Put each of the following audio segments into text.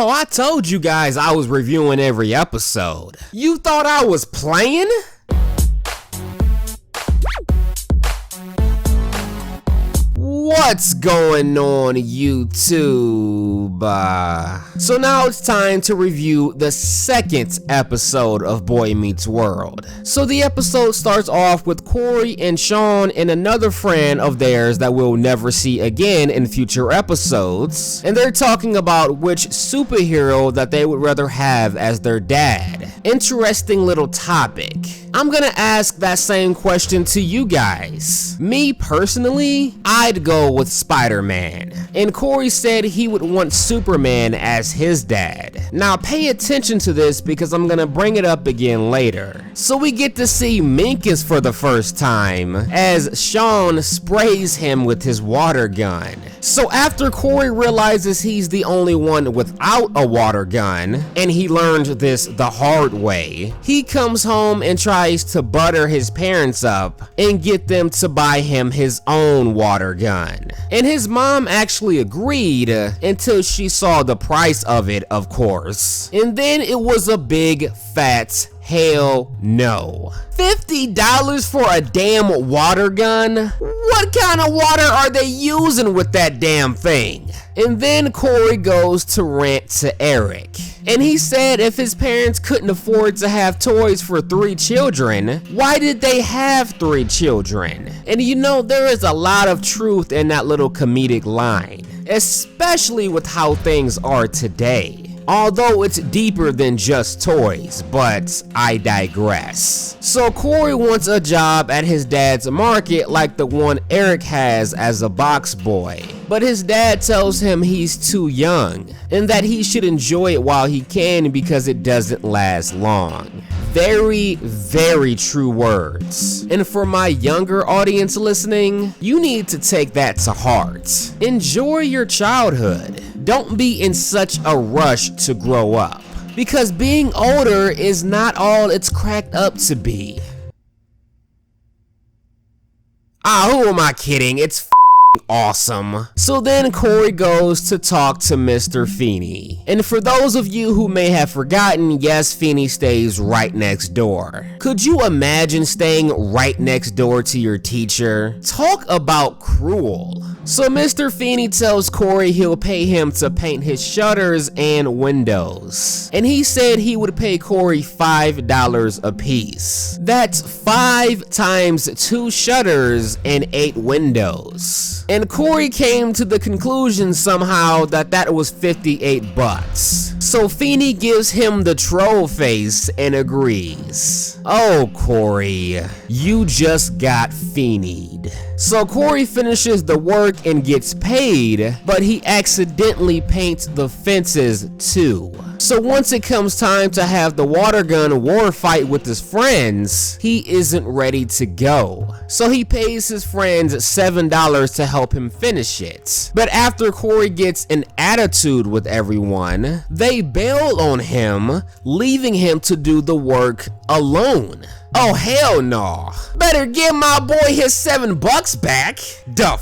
Oh, I told you guys I was reviewing every episode. You thought I was playing? What's going on, YouTube? So now it's time to review the second episode of Boy Meets World. So the episode starts off with Corey and Sean and another friend of theirs that we'll never see again in future episodes. And they're talking about which superhero that they would rather have as their dad. Interesting little topic. I'm gonna ask that same question to you guys. Me personally, I'd go with Spider-Man. And Corey said he would want Superman as his dad. Now pay attention to this because I'm gonna bring it up again later. So we get to see Minkus for the first time as Sean sprays him with his water gun. So after Corey realizes he's the only one without a water gun, and he learned this the hard way, he comes home and tries to butter his parents up and get them to buy him his own water gun. And his mom actually agreed until she saw the price of it, of course. And then it was a big fat hell no. $50 for a damn water gun? What kind of water are they using with that damn thing? And then Corey goes to rant to Eric. And he said if his parents couldn't afford to have toys for 3 children, why did they have 3 children? And you know, there is a lot of truth in that little comedic line, especially with how things are today. Although it's deeper than just toys, but I digress. So Corey wants a job at his dad's market like the one Eric has as a box boy. But his dad tells him he's too young and that he should enjoy it while he can because it doesn't last long. Very, very true words. And for my younger audience listening, you need to take that to heart. Enjoy your childhood. Don't be in such a rush to grow up, because being older is not all it's cracked up to be. Who am I kidding? It's awesome. So then Corey goes to talk to Mr. Feeny. And for those of you who may have forgotten, yes, Feeny stays right next door. Could you imagine staying right next door to your teacher? Talk about cruel. So Mr. Feeny tells Corey he'll pay him to paint his shutters and windows. And he said he would pay Corey $5 a piece. That's 5 times 2 shutters and 8 windows. And Corey came to the conclusion somehow that that was 58 bucks. So Feeny gives him the troll face and agrees. Oh, Corey, you just got Feenied. So Corey finishes the work and gets paid, but he accidentally paints the fences too. So once it comes time to have the water gun war fight with his friends, he isn't ready to go. So he pays his friends $7 to help him finish it. But after Corey gets an attitude with everyone, they bail on him, leaving him to do the work alone. Oh hell no. Better give my boy his $7 back. Duh.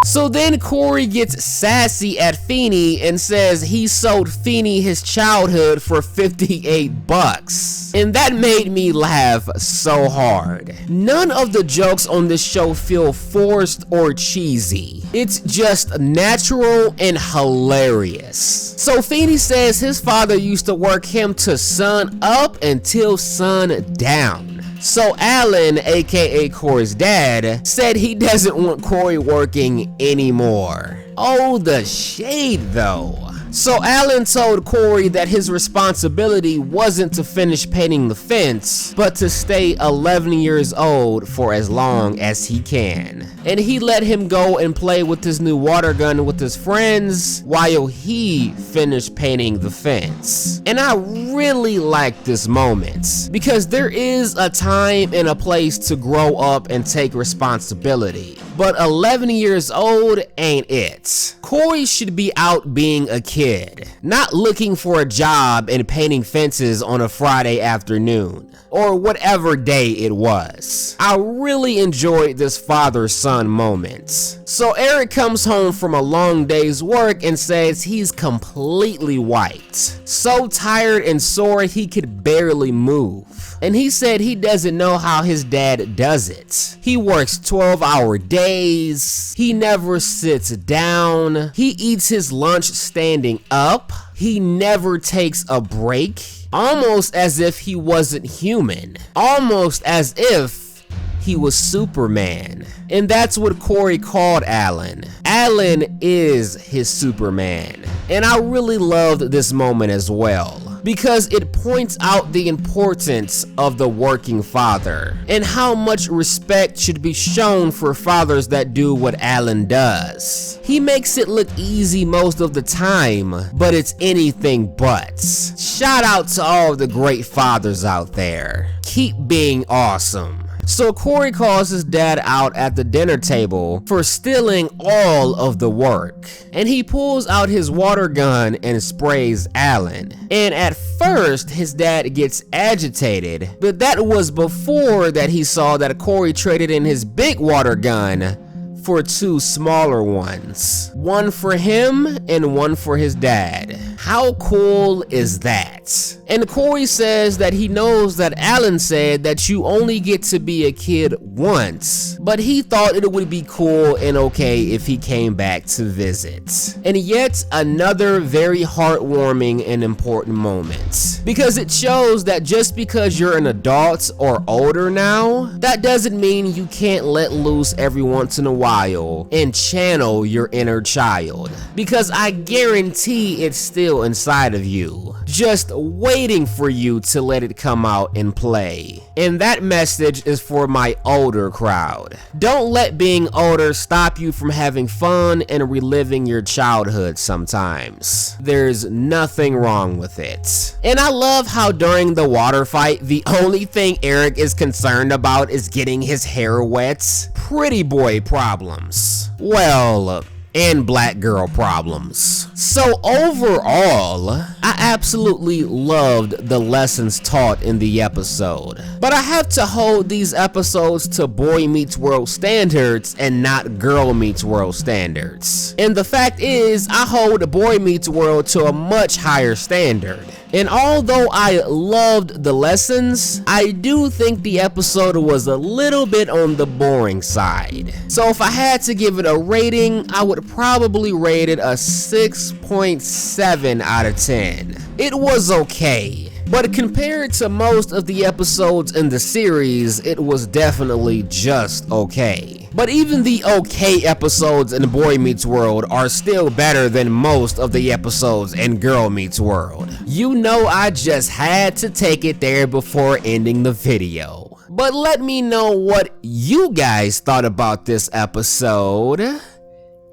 So then Corey gets sassy at Feeny and says he sold Feeny his childhood for 58 bucks. And that made me laugh so hard. None of the jokes on this show feel forced or cheesy. It's just natural and hilarious. So Feeny says his father used to work him to sun up until sun down. So Alan, aka Corey's dad, said he doesn't want Corey working anymore. Oh, the shade though. So Alan told Corey that his responsibility wasn't to finish painting the fence, but to stay 11 years old for as long as he can. And he let him go and play with his new water gun with his friends while he finished painting the fence. And I really like this moment because there is a time and a place to grow up and take responsibility. but 11 years old ain't it. Corey should be out being a kid, not looking for a job and painting fences on a Friday afternoon, or whatever day it was. I really enjoyed this father-son moment. So Eric comes home from a long day's work and says he's completely wiped, so tired and sore he could barely move. And he said he doesn't know how his dad does it. He works 12-hour days, he never sits down, he eats his lunch standing up, he never takes a break, almost as if he wasn't human, almost as if he was Superman. And that's what Corey called Alan. Alan is his Superman. And I really loved this moment as well, because it points out the importance of the working father and how much respect should be shown for fathers that do what Alan does. He makes it look easy most of the time, but it's anything but. Shout out to all the great fathers out there. Keep being awesome. So Corey calls his dad out at the dinner table for stealing all of the work, and he pulls out his water gun and sprays Alan. And at first his dad gets agitated, but that was before that he saw that Corey traded in his big water gun for two smaller ones, one for him and one for his dad. How cool is that? And Corey says that he knows that Alan said that you only get to be a kid once, but he thought it would be cool and okay if he came back to visit. And yet another very heartwarming and important moment, because it shows that just because you're an adult or older now, that doesn't mean you can't let loose every once in a while and channel your inner child, because I guarantee it's still inside of you, just waiting for you to let it come out and play. And that message is for my older crowd. Don't let being older stop you from having fun and reliving your childhood sometimes. There's nothing wrong with it. And I love how during the water fight, the only thing Eric is concerned about is getting his hair wet. Pretty boy problems. Well, and black girl problems. So overall, I absolutely loved the lessons taught in the episode. But I have to hold these episodes to Boy Meets World standards and not Girl Meets World standards. And the fact is, I hold Boy Meets World to a much higher standard. And although I loved the lessons, I do think the episode was a little bit on the boring side. So if I had to give it a rating, I would probably rate it a 6.7 out of 10. It was okay, but compared to most of the episodes in the series, it was definitely just okay. But even the okay episodes in Boy Meets World are still better than most of the episodes in Girl Meets World. You know, I just had to take it there before ending the video. But let me know what you guys thought about this episode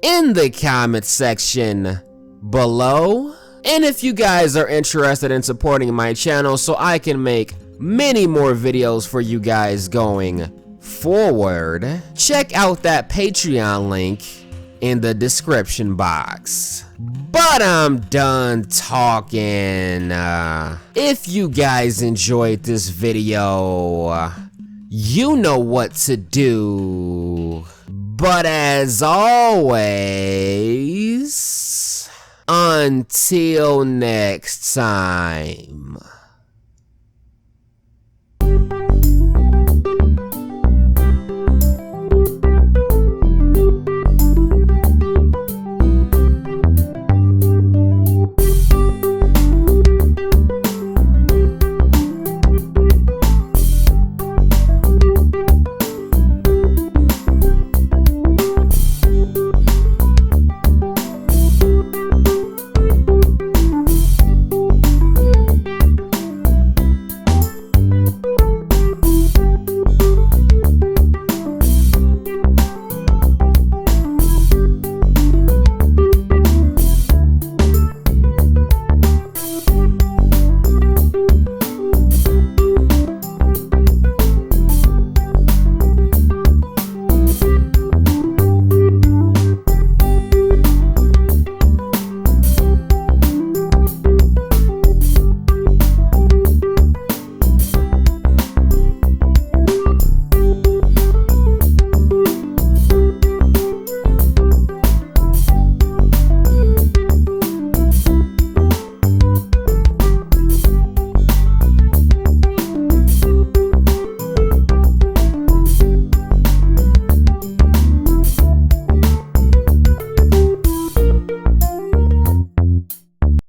in the comment section below. And if you guys are interested in supporting my channel so I can make many more videos for you guys going forward, check out that Patreon link in the description box. But I'm done talking. If you guys enjoyed this video, you know what to do. But as always, until next time.